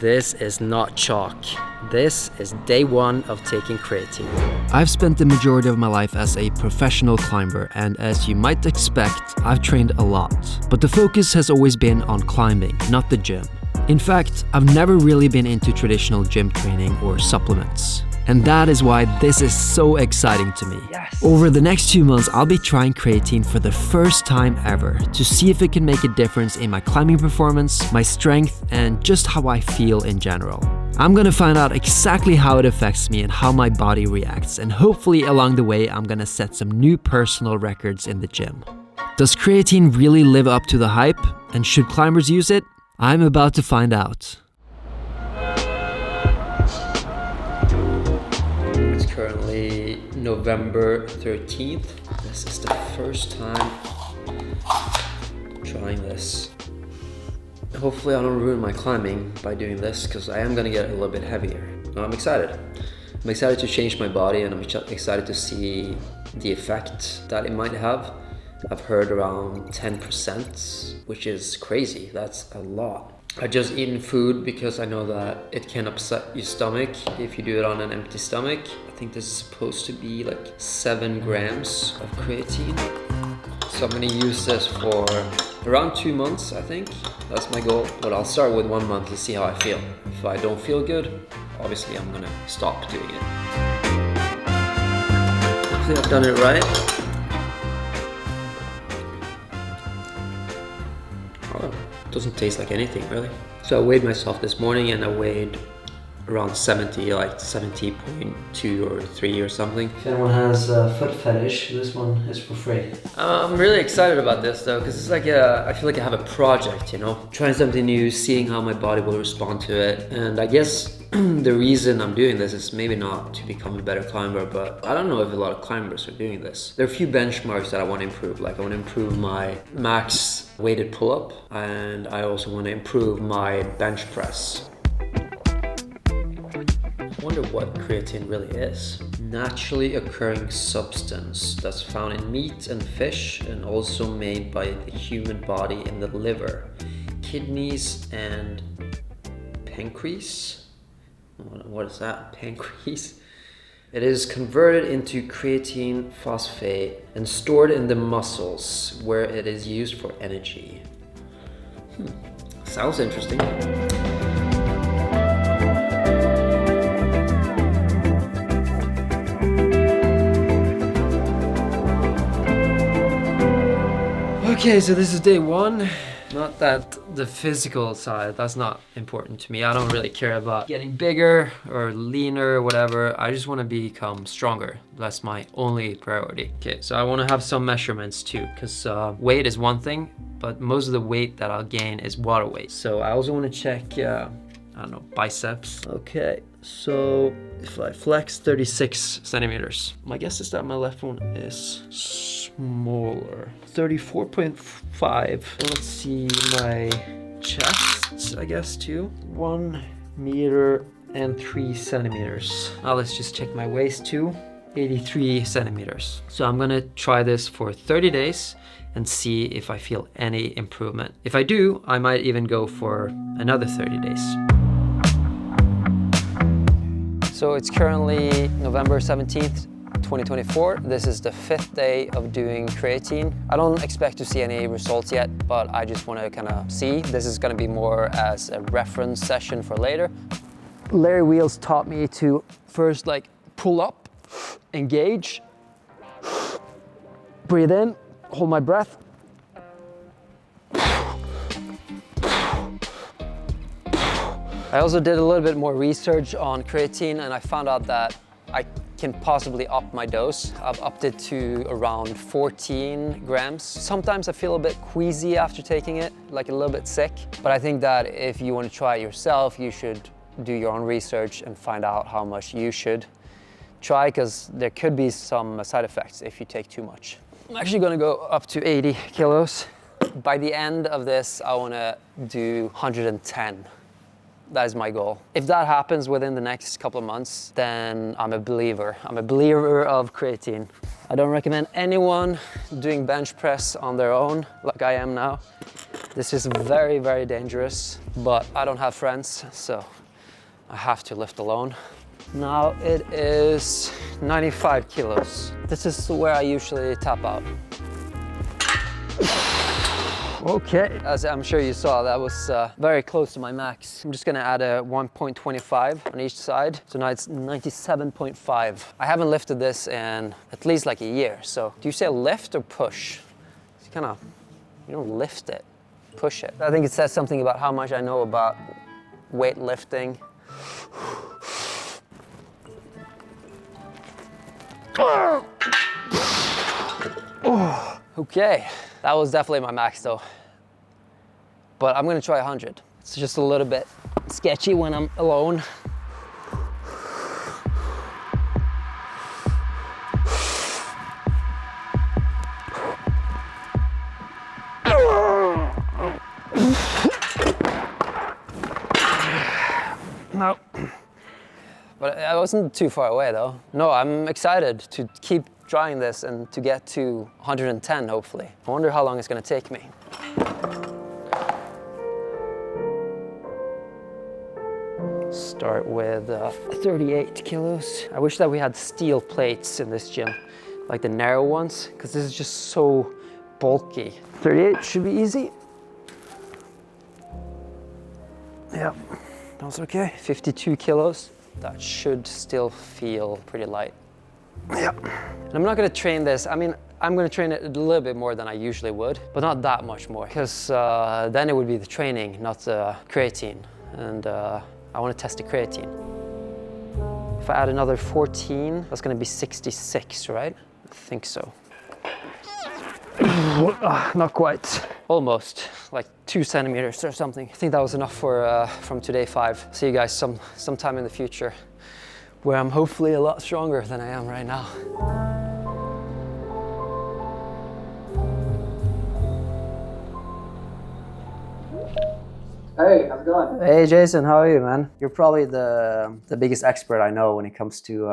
This is not chalk. This is day one of taking creatine. I've spent the majority of my life as a professional climber, and as you might expect, I've trained a lot. But the focus has always been on climbing, not the gym. In fact, I've never really been into traditional gym training or supplements. And that is why this is so exciting to me. Yes. Over the next 2 months, I'll be trying creatine for the first time ever to see if it can make a difference in my climbing performance, my strength, and just how I feel in general. I'm gonna find out exactly how it affects me and how my body reacts, and hopefully along the way, I'm gonna set some new personal records in the gym. Does creatine really live up to the hype? And should climbers use it? I'm about to find out. It's currently November 13th. This is the first time trying this. Hopefully I don't ruin my climbing by doing this, because I am gonna get a little bit heavier. I'm excited. I'm excited to change my body, and I'm excited to see the effect that it might have. I've heard around 10%, which is crazy. That's a lot. I just eaten food because I know that it can upset your stomach if you do it on an empty stomach. I think this is supposed to be like 7 grams of creatine. So I'm gonna use this for around 2 months, I think. That's my goal. But I'll start with 1 month to see how I feel. If I don't feel good, obviously I'm gonna stop doing it. Hopefully I've done it right. Doesn't taste like anything really. So I weighed myself this morning and I weighed around 70, like 70.2 or 3 or something. If anyone has a foot fetish, this one is for free. I'm really excited about this though, because it's like I feel like I have a project, you know? Trying something new, seeing how my body will respond to it. And I guess the reason I'm doing this is maybe not to become a better climber, but I don't know if a lot of climbers are doing this. There are a few benchmarks that I want to improve. Like I want to improve my max weighted pull-up, and I also want to improve my bench press. I wonder what creatine really is. Naturally occurring substance that's found in meat and fish, and also made by the human body in the liver, kidneys, and pancreas. What is that? Pancreas? It is converted into creatine phosphate and stored in the muscles, where it is used for energy. Sounds interesting. Okay, so this is day one. Not that the physical side, that's not important to me. I don't really care about getting bigger or leaner or whatever. I just want to become stronger. That's my only priority. Okay, so I want to have some measurements too, because weight is one thing, but most of the weight that I'll gain is water weight. So I also want to check, I don't know, biceps. Okay, so if I flex 36 centimeters, my guess is that my left one is smaller. 34.5. Let's see my chest, I guess, too. 1 meter and 3 centimeters. Now let's just check my waist too. 83 centimeters. So I'm gonna try this for 30 days and see if I feel any improvement. If I do, I might even go for another 30 days. So it's currently November 17th, 2024. This is the 5th day of doing creatine. I don't expect to see any results yet, but I just want to kind of see. This is going to be more as a reference session for later. Larry Wheels taught me to first like pull up, engage, breathe in, hold my breath. I also did a little bit more research on creatine, and I found out that I can possibly up my dose. I've upped it to around 14 grams. Sometimes I feel a bit queasy after taking it, like a little bit sick. But I think that if you want to try it yourself, you should do your own research and find out how much you should try, because there could be some side effects if you take too much. I'm actually gonna go up to 80 kilos. By the end of this, I wanna do 110. That is my goal. If that happens within the next couple of months, then I'm a believer. I'm a believer of creatine. I don't recommend anyone doing bench press on their own, like I am now. This is very, very dangerous, but I don't have friends, so I have to lift alone. Now it is 95 kilos. This is where I usually tap out. Okay, as I'm sure you saw, that was very close to my max. I'm just gonna add a 1.25 on each side. So now it's 97.5. I haven't lifted this in at least like a year. So do you say lift or push? It's kind of, you don't lift it, push it. I think it says something about how much I know about weightlifting. Okay, that was definitely my max though. But I'm gonna try 100. It's just a little bit sketchy when I'm alone. No. But I wasn't too far away though. No, I'm excited to keep trying this and to get to 110 hopefully. I wonder how long it's gonna take me. Start with 38 kilos. I wish that we had steel plates in this gym, like the narrow ones, because this is just so bulky. 38 should be easy. Yep, that's okay. 52 kilos. That should still feel pretty light. Yeah. And I'm not gonna train this. I mean, I'm gonna train it a little bit more than I usually would, but not that much more, because then it would be the training, not the creatine. And I wanna test the creatine. If I add another 14, that's gonna be 66, right? I think so. Not quite. Almost, like 2 centimeters or something. I think that was enough for from today 5. See you guys sometime in the future, where I'm hopefully a lot stronger than I am right now. Hey, how's it going? Hey Jason, how are you, man? You're probably the biggest expert I know when it comes to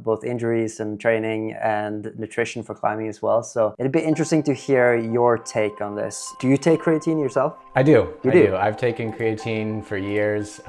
both injuries and training and nutrition for climbing as well. So it'd be interesting to hear your take on this. Do you take creatine yourself? I do. You do? I've taken creatine for years.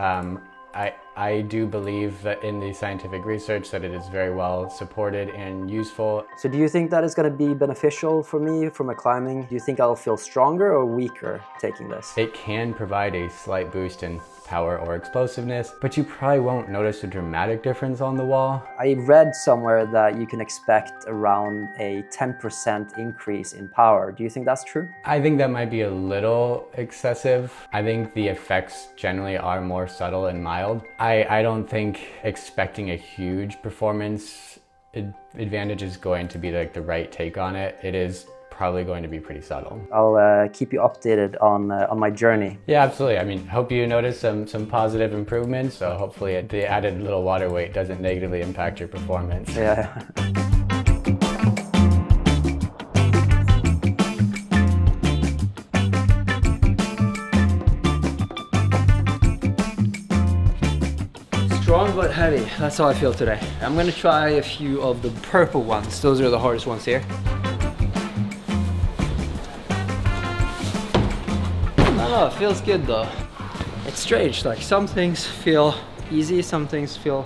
I do believe that in the scientific research that it is very well supported and useful. So do you think that is going to be beneficial for me for my climbing? Do you think I'll feel stronger or weaker taking this? It can provide a slight boost in power or explosiveness, but you probably won't notice a dramatic difference on the wall. I read somewhere that you can expect around a 10% increase in power. Do you think that's true? I think that might be a little excessive. I think the effects generally are more subtle and mild. I don't think expecting a huge performance advantage is going to be like the right take on it. It is probably going to be pretty subtle. I'll keep you updated on my journey. Yeah, absolutely. I mean, hope you notice some positive improvements. So hopefully the added little water weight doesn't negatively impact your performance. Yeah. Strong but heavy, that's how I feel today. I'm gonna try a few of the purple ones. Those are the hardest ones here. Oh, it feels good though. It's strange, like some things feel easy, some things feel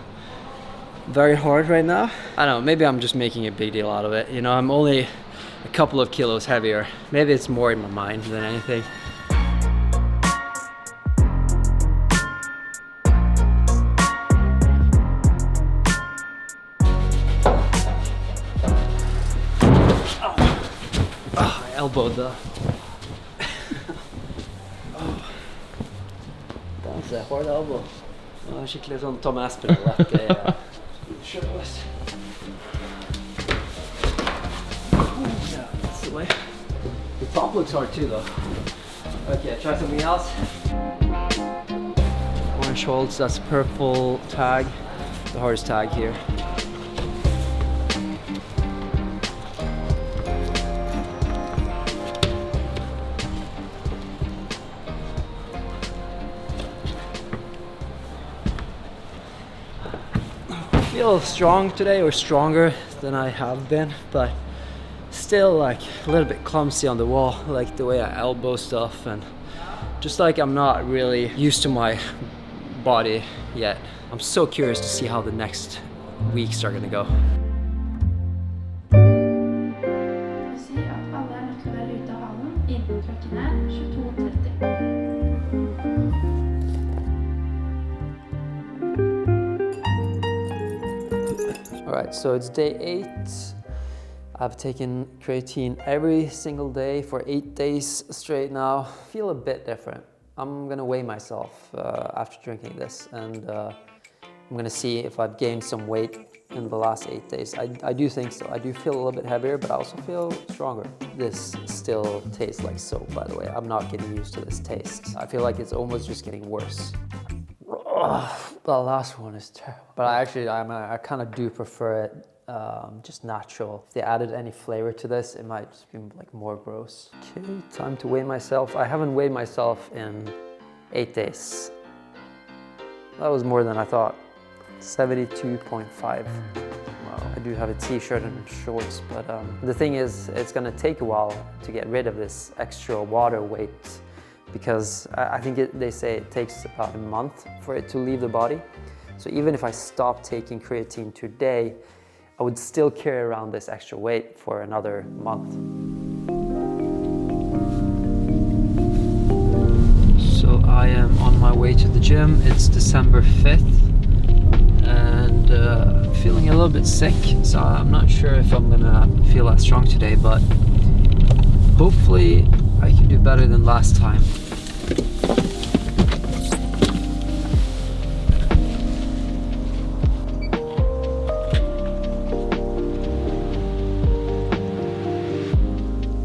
very hard right now. I don't know, maybe I'm just making a big deal out of it. You know, I'm only a couple of kilos heavier. Maybe it's more in my mind than anything. Oh, I elbowed the... Det hard elbow. Skikkelig sånn Tom Aspen-lett. Yeah, that's the way. The top looks hard too though. Okay, try something else. Orange holds, that's purple tag. The hardest tag here. I feel strong today, or stronger than I have been, but still like a little bit clumsy on the wall, like the way I elbow stuff, and Just like I'm not really used to my body yet. I'm so curious to see how the next weeks are gonna go. Si at alle nødt til å være ute av hallen innen klokken 22:30. Alright, so it's day 8. I've taken creatine every single day for 8 days straight now. Feel a bit different. I'm gonna weigh myself after drinking this, and I'm gonna see if I've gained some weight in the last 8 days. I do think so. I do feel a little bit heavier, but I also feel stronger. This still tastes like soap, by the way. I'm not getting used to this taste. I feel like it's almost just getting worse. The last one is terrible. But I kind of do prefer it just natural. If they added any flavor to this, it might just be like more gross. Okay, time to weigh myself. I haven't weighed myself in 8 days. That was more than I thought. 72.5. Wow. I do have a t-shirt and shorts, but the thing is, it's gonna take a while to get rid of this extra water weight, because I think they say it takes about a month for it to leave the body. So even if I stop taking creatine today, I would still carry around this extra weight for another month. So I am on my way to the gym. It's December 5th and feeling a little bit sick, so I'm not sure if I'm gonna feel as strong today, but hopefully I can do better than last time.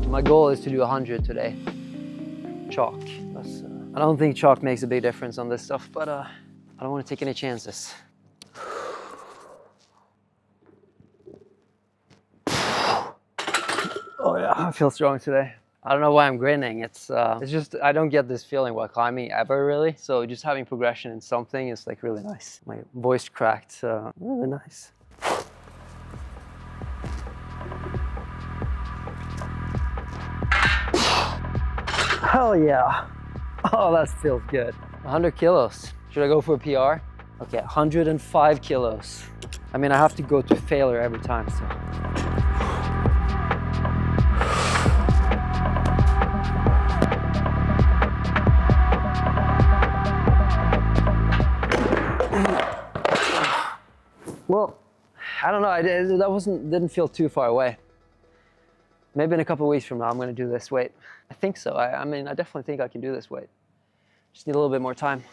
My goal is to do 100 today. Chalk. I don't think chalk makes a big difference on this stuff, but I don't want to take any chances. Oh yeah, I feel strong today. I don't know why I'm grinning. It's just, I don't get this feeling while climbing ever really. So just having progression in something is like really nice. My voice cracked, really nice. Hell yeah. Oh, that feels good. 100 kilos. Should I go for a PR? Okay, 105 kilos. I mean, I have to go to failure every time, so. Well, I don't know, didn't feel too far away. Maybe in a couple of weeks from now, I'm gonna do this weight. I think so. I mean, I definitely think I can do this weight. Just need a little bit more time.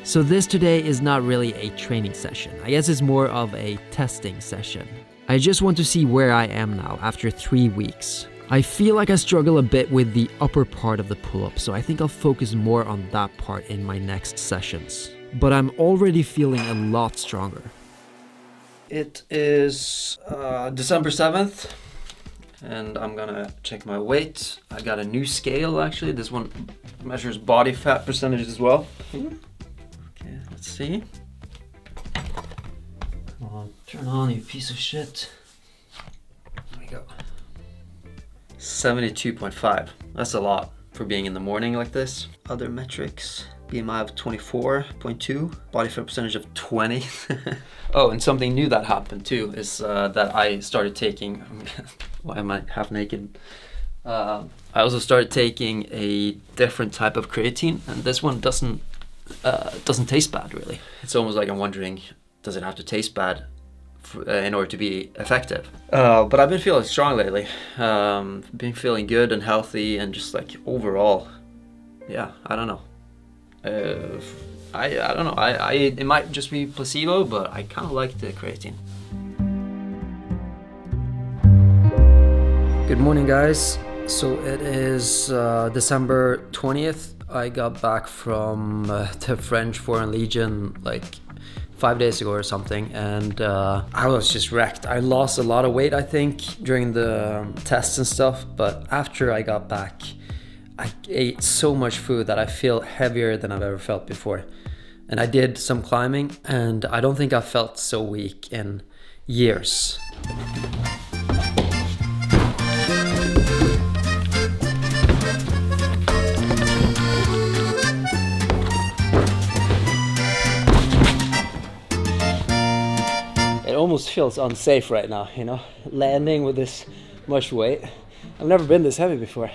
So this today is not really a training session. I guess it's more of a testing session. I just want to see where I am now after 3 weeks. I feel like I struggle a bit with the upper part of the pull-up, so I think I'll focus more on that part in my next sessions. But I'm already feeling a lot stronger. It is December 7th, and I'm gonna check my weight. I got a new scale actually. This one measures body fat percentage as well. Okay, let's see. Come on, turn on, you piece of shit. There we go. 72.5. That's a lot for being in the morning like this. Other metrics. BMI of 24.2, body fat percentage of 20. Oh, and something new that happened too is that I started taking, why am I half naked? I also started taking a different type of creatine, and this one doesn't taste bad really. It's almost like I'm wondering, does it have to taste bad in order to be effective? But I've been feeling strong lately. Been feeling good and healthy, and just like overall, yeah, I don't know. I don't know. It might just be placebo, but I kind of like the creatine. Good morning, guys. So it is December 20th. I got back from the French Foreign Legion like 5 days ago or something, and I was just wrecked. I lost a lot of weight, I think, during the tests and stuff, but after I got back, I ate so much food that I feel heavier than I've ever felt before. And I did some climbing, and I don't think I've felt so weak in years. almost feels unsafe right now, you know, landing with this much weight. I've never been this heavy before.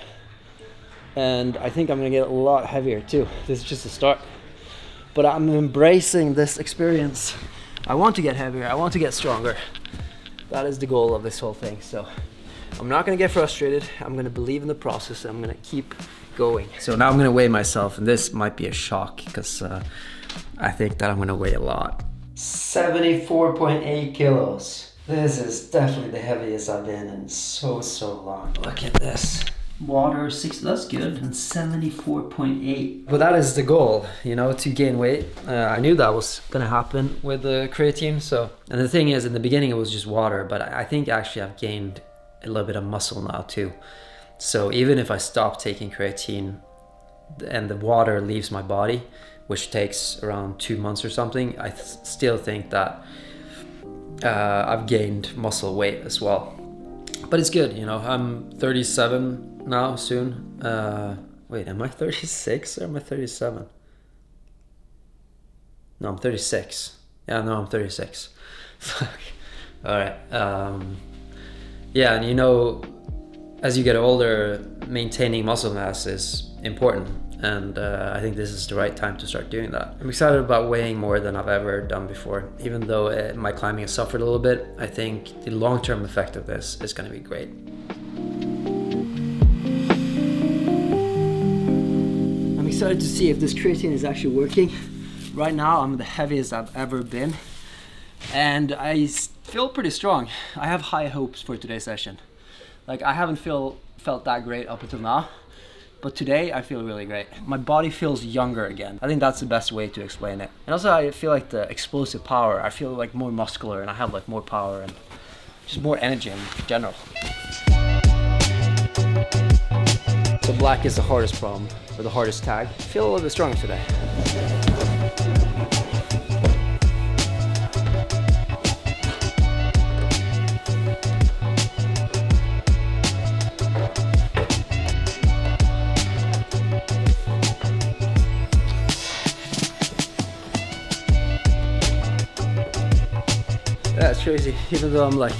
And I think I'm gonna get a lot heavier too. This is just a start. But I'm embracing this experience. I want to get heavier, I want to get stronger. That is the goal of this whole thing. So I'm not gonna get frustrated. I'm gonna believe in the process and I'm gonna keep going. So now I'm gonna weigh myself, and this might be a shock because I think that I'm gonna weigh a lot. 74.8 kilos. This is definitely the heaviest I've been in so long. Look at this. Water 6, that's good, and 74.8. But that is the goal, you know, to gain weight. I knew that was gonna happen with the creatine. So, and the thing is, in the beginning it was just water, but I think actually I've gained a little bit of muscle now too. So even if I stop taking creatine and the water leaves my body, which takes around 2 months or something, I still think that I've gained muscle weight as well. But it's good, you know. I'm 37 now soon. Wait, am I 36 or am I 37? No, I'm 36. Yeah, no, I'm 36. Fuck. All right. Yeah, and you know, as you get older, maintaining muscle mass is important. And I think this is the right time to start doing that. I'm excited about weighing more than I've ever done before. Even though my climbing has suffered a little bit, I think the long-term effect of this is going to be great. I'm excited to see if this creatine is actually working. Right now, I'm the heaviest I've ever been. And I feel pretty strong. I have high hopes for today's session. Like, I haven't felt that great up until now. But today I feel really great. My body feels younger again. I think that's the best way to explain it. And also I feel like the explosive power, I feel like more muscular and I have like more power and just more energy in general. So black is the hardest problem, or the hardest tag. I feel a little bit stronger today. That's crazy. Even though I'm like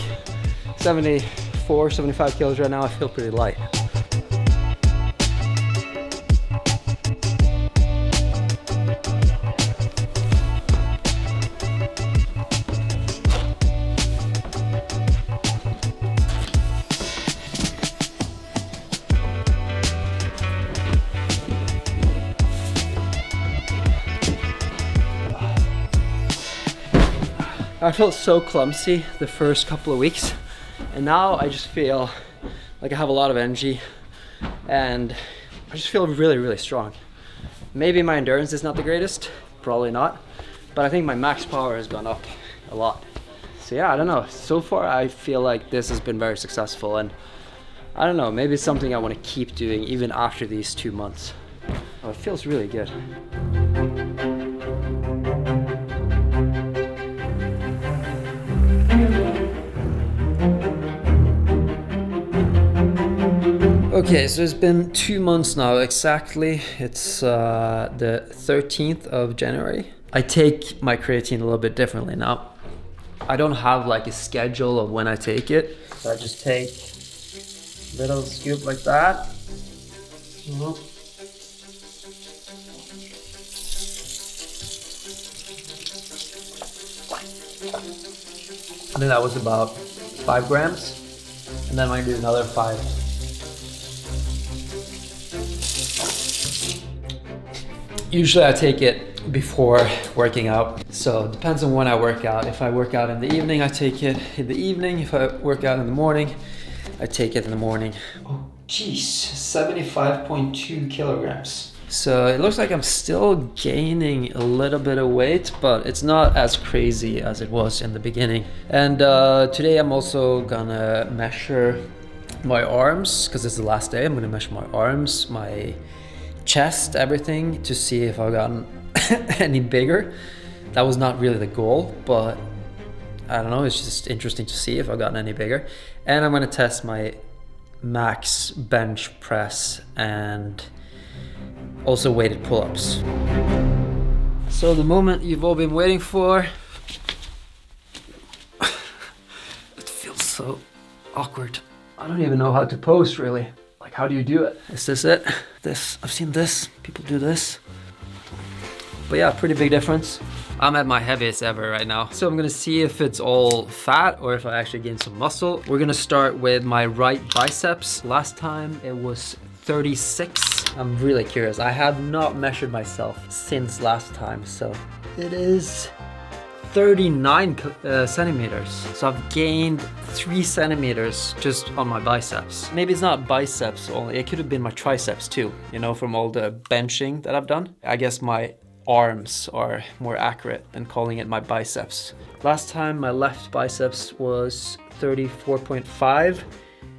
74, 75 kilos right now, I feel pretty light. I felt so clumsy the first couple of weeks, and now I just feel like I have a lot of energy and I just feel really strong. Maybe my endurance is not the greatest, probably not, but I think my max power has gone up a lot. So yeah, I don't know, so far I feel like this has been very successful, and I don't know, maybe it's something I want to keep doing even after these 2 months. Oh, it feels really good. Okay, so it's been 2 months now exactly. It's the 13th of January. I take my creatine a little bit differently now. I don't have like a schedule of when I take it. So I just take a little scoop like that. I think that was about 5 grams. And then I do another 5. Usually I take it before working out, so it depends on when I work out. If I work out in the evening, I take it in the evening. If I work out in the morning, I take it in the morning. Oh geez, 75.2 kilograms. So it looks like I'm still gaining a little bit of weight, but it's not as crazy as it was in the beginning. And today I'm also gonna measure my arms, because it's the last day. I'm gonna measure my arms, my chest, everything, to see if I've gotten any bigger. That was not really the goal, but I don't know, it's just interesting to see if I've gotten any bigger. And I'm gonna test my max bench press and also weighted pull-ups. So the moment you've all been waiting for. so awkward. I don't even know how to pose really. Like, how do you do it? Is this it? This, I've seen this, people do this. But yeah, pretty big difference. I'm at my heaviest ever right now. So I'm gonna see if it's all fat or if I actually gain some muscle. We're gonna start with my right biceps. Last time it was 36. I'm really curious. I have not measured myself since last time. So it is 39 centimeters. So I've gained 3 centimeters just on my biceps. Maybe it's not biceps only. It could have been my triceps too, you know, from all the benching that I've done. I guess my arms are more accurate than calling it my biceps. Last time my left biceps was 34.5.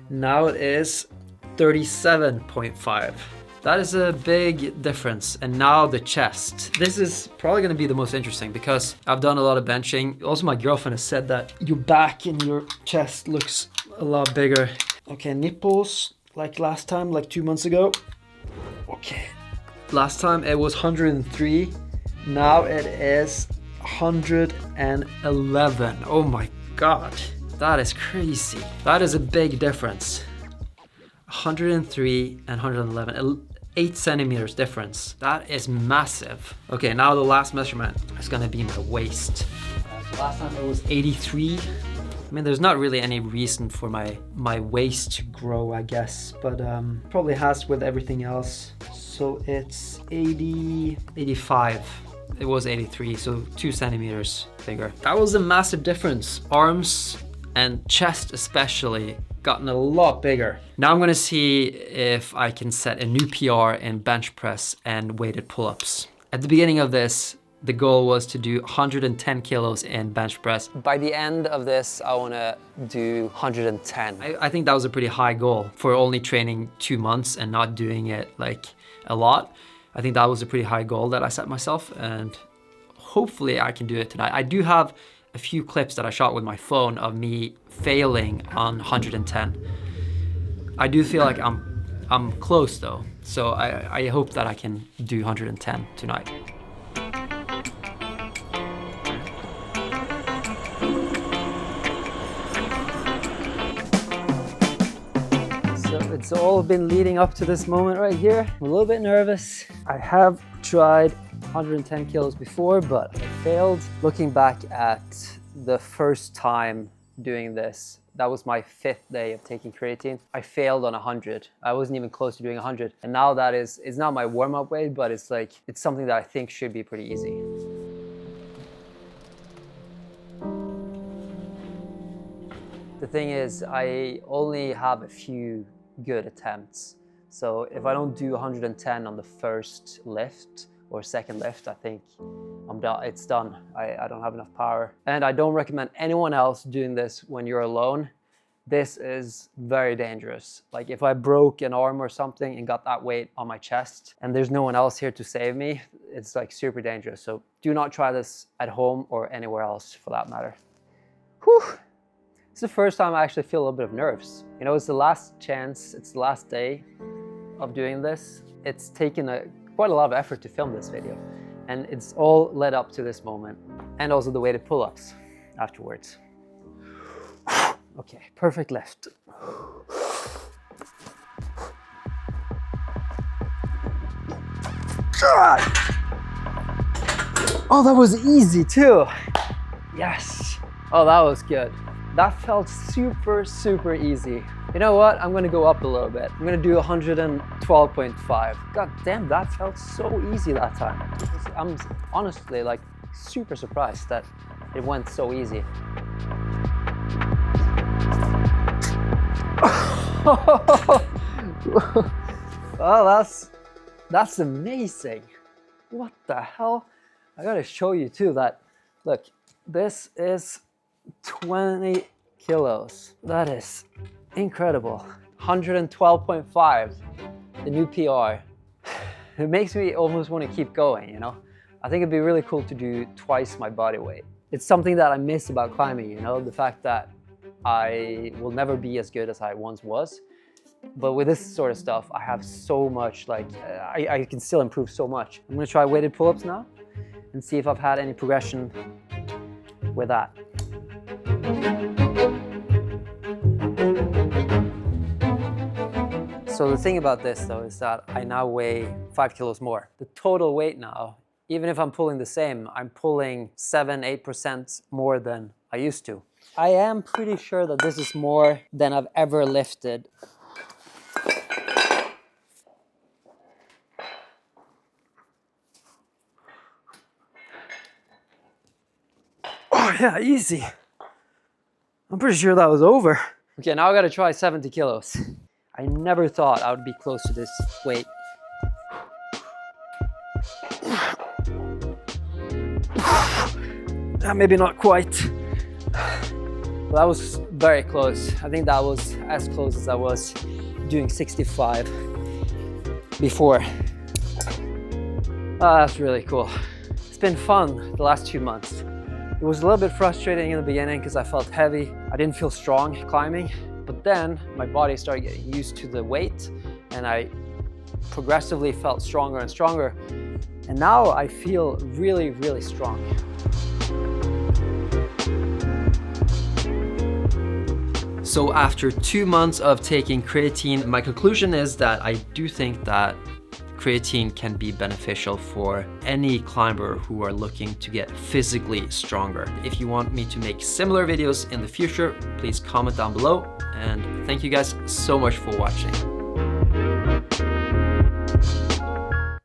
Now it is 37.5. That is a big difference. And now the chest. This is probably gonna be the most interesting because I've done a lot of benching. Also, my girlfriend has said that your back and your chest looks a lot bigger. Okay, nipples, like last time, like 2 months ago. Okay. Last time it was 103. Now it is 111. Oh my God. That is crazy. That is a big difference. 103 and 111. 8 centimeters difference. That is massive. Okay, now the last measurement is gonna be my waist. So last time it was 83. I mean, there's not really any reason for my waist to grow, I guess, but probably has with everything else. So it's 80, 85. It was 83, so 2 centimeters bigger. That was a massive difference. Arms and chest especially gotten a lot bigger. Now I'm gonna see if I can set a new PR in bench press and weighted pull-ups. At the beginning of this, the goal was to do 110 kilos in bench press. By the end of this, I wanna do 110. I think that was a pretty high goal for only training 2 months and not doing it like a lot. I think that was a pretty high goal that I set myself, and hopefully I can do it tonight. I do have a few clips that I shot with my phone of me failing on 110. I do feel like I'm close though, so I hope that I can do 110 tonight. So it's all been leading up to this moment right here. I'm a little bit nervous. I have tried 110 kilos before, but I failed. Looking back at the first time doing this, that was my 5th day of taking creatine. I failed on 100. I wasn't even close to doing 100. And now that is, it's not my warm-up weight, but it's like, it's something that I think should be pretty easy. The thing is, I only have a few good attempts. So if I don't do 110 on the first lift or second lift, I think I'm done. It's done. I don't have enough power. And I don't recommend anyone else doing this when you're alone. This is very dangerous. Like if I broke an arm or something and got that weight on my chest and there's no one else here to save me, it's like super dangerous. So do not try this at home or anywhere else for that matter. Whew. It's the first time I actually feel a little bit of nerves. You know, it's the last chance, it's the last day of doing this. It's taken quite a lot of effort to film this video, and it's all led up to this moment, and also the weighted pull-ups afterwards. Okay, perfect lift. God! Oh, that was easy too. Yes. Oh, that was good. That felt super, super easy. You know what? I'm gonna go up a little bit. I'm gonna do 112.5. God damn, that felt so easy that time. I'm honestly like super surprised that it went so easy. Oh, that's amazing. What the hell? I gotta show you too that, look, this is 20 kilos. That is incredible. 112.5, the new PR. It makes me almost want to keep going, you know? I think it'd be really cool to do twice my body weight. It's something that I miss about climbing, you know? The fact that I will never be as good as I once was. But with this sort of stuff, I have so much, like, I can still improve so much. I'm gonna try weighted pull-ups now and see if I've had any progression with that. So the thing about this though is that I now weigh 5 kilos more. The total weight now, even if I'm pulling the same, I'm pulling 7-8% more than I used to. I am pretty sure that this is more than I've ever lifted. Oh yeah, easy. I'm pretty sure that was over. Okay, now I gotta try 70 kilos. I never thought I would be close to this weight. Maybe not quite. But that was very close. I think that was as close as I was doing 65 before. That's really cool. It's been fun the last 2 months. It was a little bit frustrating in the beginning because I felt heavy. I didn't feel strong climbing, but then my body started getting used to the weight and I progressively felt stronger and stronger. And now I feel really, really strong. So after 2 months of taking creatine, my conclusion is that I do think that creatine can be beneficial for any climber who are looking to get physically stronger. If you want me to make similar videos in the future, please comment down below. And thank you guys so much for watching.